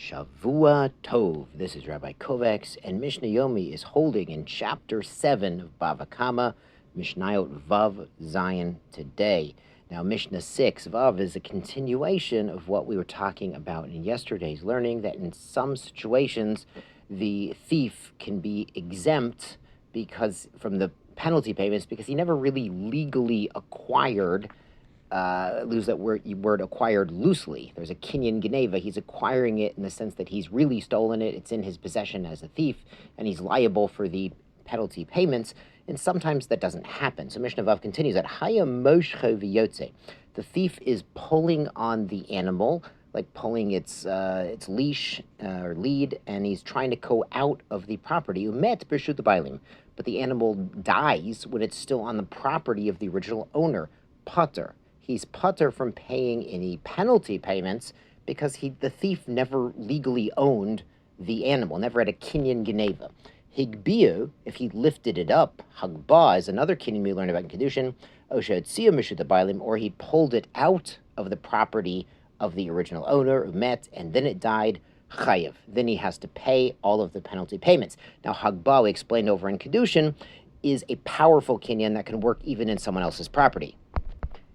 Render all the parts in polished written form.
Shavua Tov. This is Rabbi Kovacs, and Mishnah Yomi is holding in chapter 7 of Bava Kama, Mishnayot Vav Zion today. Now, Mishnah 6 Vav is a continuation of what we were talking about in yesterday's learning, that in some situations the thief can be exempt from the penalty payments because he never really legally acquired. Lose that word acquired loosely. There's a kinyan geneva. He's acquiring it in the sense that he's really stolen it. It's in his possession as a thief, and he's liable for the penalty payments. And sometimes that doesn't happen. So Mishnah Vav continues that Haya Moshe V'yotze. The thief is pulling on the animal, like pulling its leash or lead, and he's trying to go out of the property. Umet b'rshut bailim, but the animal dies when it's still on the property of the original owner. Pater. He's pater from paying any penalty payments because the thief never legally owned the animal, never had a kinyan geneva. Higbio, if he lifted it up, hagba is another kinyan we learned about in Kedushin, oshetzia mishut bailim, or he pulled it out of the property of the original owner, umet, and then it died, chayev. Then he has to pay all of the penalty payments. Now, hagba, we explained over in Kedushin, is a powerful kinyan that can work even in someone else's property.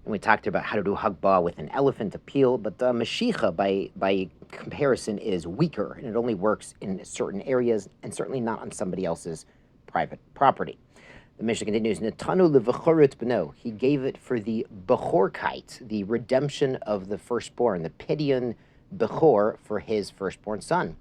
And we talked about how to do hagba with an elephant appeal, but the mashicha, by comparison, is weaker, and it only works in certain areas, and certainly not on somebody else's private property. The Mishnah continues, Netanu levachoret beno. He gave it for the bechorkite, the redemption of the firstborn, the pidyon bechor for his firstborn son.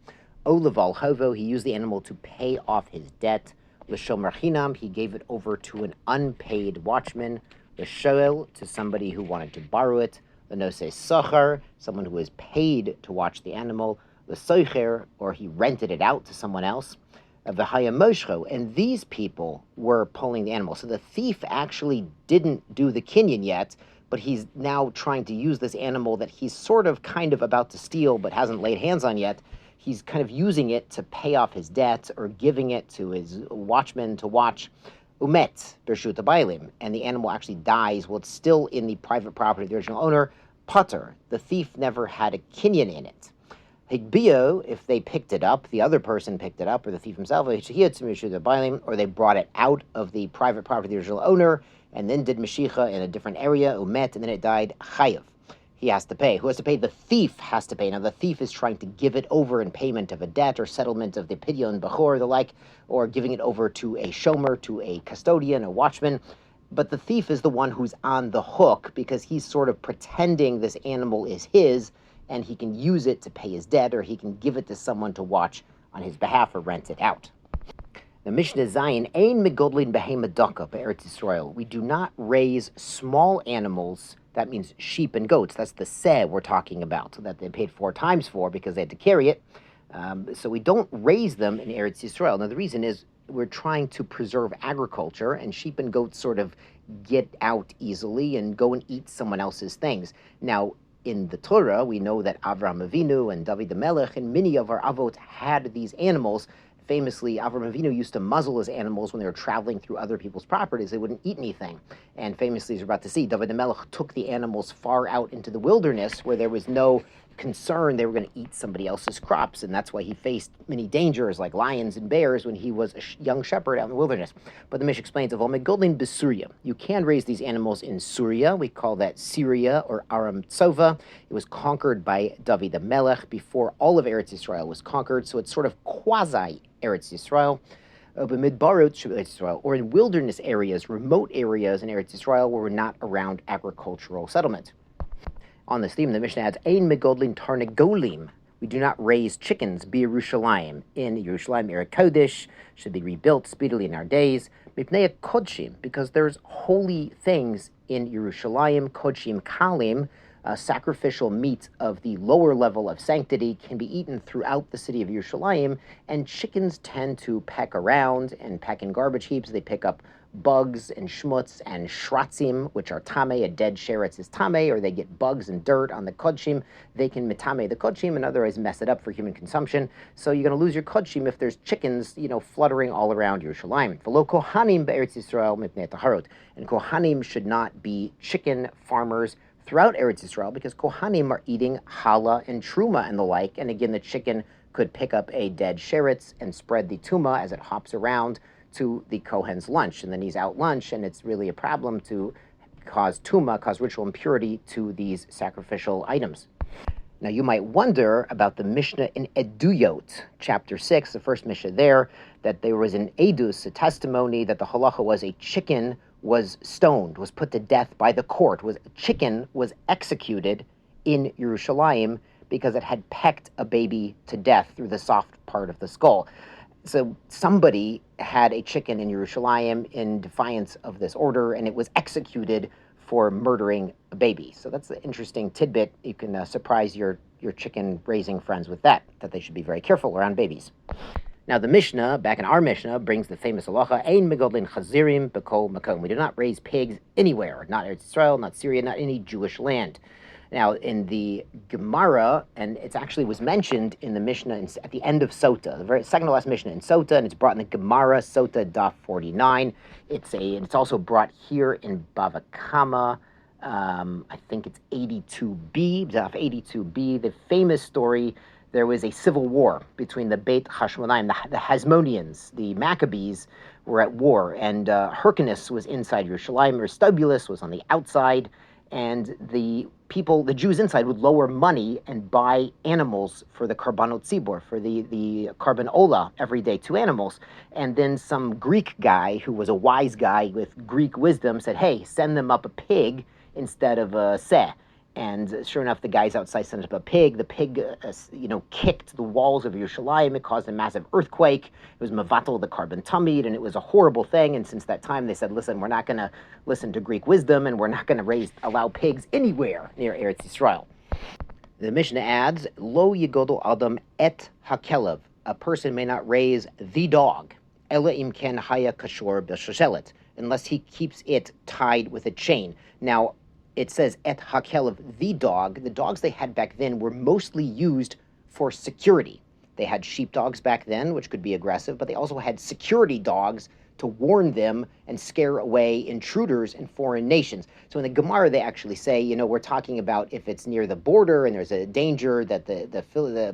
Oleval hovo, he used the animal to pay off his debt. L'shomer chinam, he gave it over to an unpaid watchman. The shoel, to somebody who wanted to borrow it. The nose sachar, someone who was paid to watch the animal. The soicher, or he rented it out to someone else. The hayamoshcho, and these people were pulling the animal. So the thief actually didn't do the kinyan yet, but he's now trying to use this animal that he's kind of about to steal but hasn't laid hands on yet. He's kind of using it to pay off his debt or giving it to his watchman to watch. Umet b'rshut bailim, and the animal actually dies. Well, it's still in the private property of the original owner. Pater, the thief never had a kinyan in it. Higbio, if they picked it up, the other person picked it up, or the thief himself, or they brought it out of the private property of the original owner, and then did mashicha in a different area, umet, and then it died, chayev. He has to pay. Who has to pay? The thief has to pay. Now, the thief is trying to give it over in payment of a debt or settlement of the pidyon bechor, the like, or giving it over to a shomer, to a custodian, a watchman. But the thief is the one who's on the hook because he's sort of pretending this animal is his and he can use it to pay his debt, or he can give it to someone to watch on his behalf or rent it out. The Mishnah Zion, Ein megodlin behema daka be'eretz Yisrael. We do not raise small animals. That means sheep and goats. That's the seh we're talking about, so that they paid 4 times for because they had to carry it. So we don't raise them in Eretz Yisrael. Now, the reason is we're trying to preserve agriculture, and sheep and goats sort of get out easily and go and eat someone else's things. Now, in the Torah, we know that Avraham Avinu and David the Melech and many of our avot had these animals. Famously, Avraham Avinu used to muzzle his animals when they were traveling through other people's properties. They wouldn't eat anything. And famously, as we're about to see, David the Melech took the animals far out into the wilderness where there was no concern they were going to eat somebody else's crops, and that's why he faced many dangers like lions and bears when he was a young shepherd out in the wilderness. But the Mishnah explains, of all megodlin b'Suria, you can raise these animals in Syria. We call that Syria or Aram Tsova. It was conquered by David the Melech before all of Eretz Yisrael was conquered, so it's sort of quasi Eretz Yisrael. Or in wilderness areas, remote areas in Eretz Yisrael where we're not around agricultural settlement. On this theme, the Mishnah adds, Ein megodlin tarnagolim. We do not raise chickens, Yerushalayim. In Yerushalayim, Yer Kodesh should be rebuilt speedily in our days. Mipnei kodshim, because there's holy things in Yerushalayim, kodshim kalim. Sacrificial meat of the lower level of sanctity can be eaten throughout the city of Yerushalayim, and chickens tend to peck around and peck in garbage heaps. They pick up bugs and schmutz and shratzim, which are tame, a dead sheretz is tame, or they get bugs and dirt on the kodshim. They can mitame the kodshim and otherwise mess it up for human consumption. So you're going to lose your kodshim if there's chickens, fluttering all around Yerushalayim. V'lo kohanim be'eretz Yisrael mipnei taharot. And kohanim should not be chicken farmers throughout Eretz Yisrael because Kohanim are eating challah and truma and the like. And again, the chicken could pick up a dead sheretz and spread the tuma as it hops around to the Kohen's lunch. And then he's out lunch, and it's really a problem to cause tuma, cause ritual impurity to these sacrificial items. Now, you might wonder about the Mishnah in Eduyot, chapter 6, the first Mishnah there, that there was an edus, a testimony that the halacha was a chicken was stoned, was put to death by the court, a chicken was executed in Yerushalayim because it had pecked a baby to death through the soft part of the skull. So somebody had a chicken in Yerushalayim in defiance of this order, and it was executed for murdering a baby. So that's an interesting tidbit. You can surprise your chicken raising friends with that they should be very careful around babies. Now the Mishnah, back in our Mishnah, brings the famous halacha, Ein megodlin chazirim b'kol makom. We do not raise pigs anywhere, not Eretz Yisrael, not Syria, not any Jewish land. Now, in the Gemara, and it actually was mentioned in the Mishnah at the end of Sota, the very second to last Mishnah in Sota, and it's brought in the Gemara, Sota Daf 49. It's also brought here in Bava Kama. I think it's 82b, Daf 82b. The famous story, there was a civil war between the Beit Hashmonaim, the Hasmoneans, the Maccabees were at war, and Hyrcanus was inside Yerushalayim, Aristobulus was on the outside, and the Jews inside would lower money and buy animals for the Karbanot Tzibor, for the Karban Ola, every day, 2 animals. And then some Greek guy who was a wise guy with Greek wisdom said, hey, send them up a pig instead of a seh. And sure enough, the guys outside sent up a pig. The pig, kicked the walls of Yerushalayim. It caused a massive earthquake. It was mevatel the Karban Tamid, and it was a horrible thing. And since that time, they said, listen, we're not going to listen to Greek wisdom, and we're not going to allow pigs anywhere near Eretz Yisrael. The Mishnah adds, Lo yigodol adam et hakelev. A person may not raise the dog, ela im ken haya kashor b'shoshelet, unless he keeps it tied with a chain. Now, it says et hakelev, the dog. The dogs they had back then were mostly used for security. They had sheepdogs back then, which could be aggressive, but they also had security dogs to warn them and scare away intruders in foreign nations. So in the Gemara, they actually say, we're talking about if it's near the border and there's a danger that the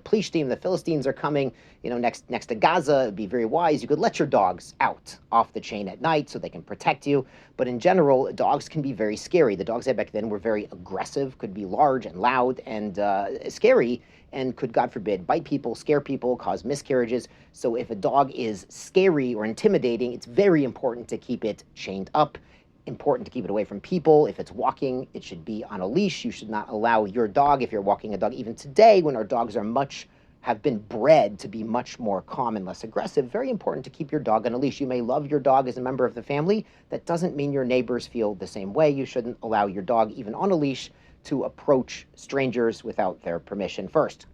Plishtim, the Philistines are coming, next to Gaza, it'd be very wise. You could let your dogs out off the chain at night so they can protect you. But in general, dogs can be very scary. The dogs back then were very aggressive, could be large and loud and scary, and could, God forbid, bite people, scare people, cause miscarriages. So if a dog is scary or intimidating, it's very important to keep it chained up, important to keep it away from people. If it's walking, it should be on a leash. You should not allow your dog, if you're walking a dog, even today when our dogs have been bred to be much more calm and less aggressive, very important to keep your dog on a leash. You may love your dog as a member of the family. That doesn't mean your neighbors feel the same way. You shouldn't allow your dog, even on a leash, to approach strangers without their permission first.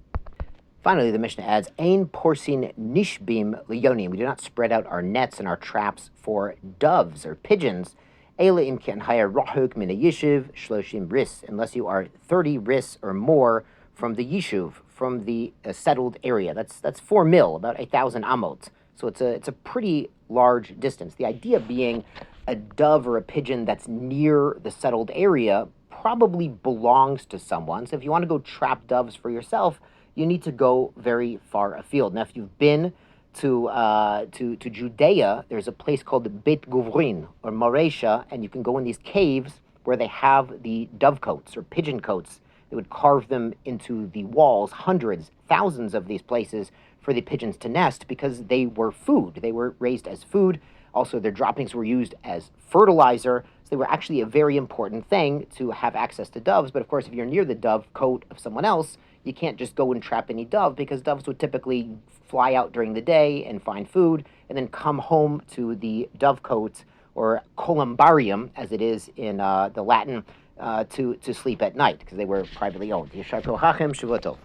Finally, the Mishnah adds, Ein porsin nishbim liyonim. We do not spread out our nets and our traps for doves or pigeons. Ela im ken haya rahuk min yishuv shloshim ris, unless you are 30 ris or more from the yishuv, from the settled area. That's 4 mil, about 1,000 amot. So it's a pretty large distance. The idea being a dove or a pigeon that's near the settled area probably belongs to someone. So if you want to go trap doves for yourself, you need to go very far afield. Now, if you've been to Judea, there's a place called Beit Guvrin or Maresha, and you can go in these caves where they have the dovecotes or pigeon cotes. They would carve them into the walls, hundreds, thousands of these places for the pigeons to nest because they were food. They were raised as food. Also, their droppings were used as fertilizer. So they were actually a very important thing to have access to doves. But of course, if you're near the dove cote of someone else, you can't just go and trap any dove because doves would typically fly out during the day and find food and then come home to the dove cote or columbarium, as it is in the Latin, to sleep at night because they were privately owned. Yeshar Kochachem, Shavua Tov.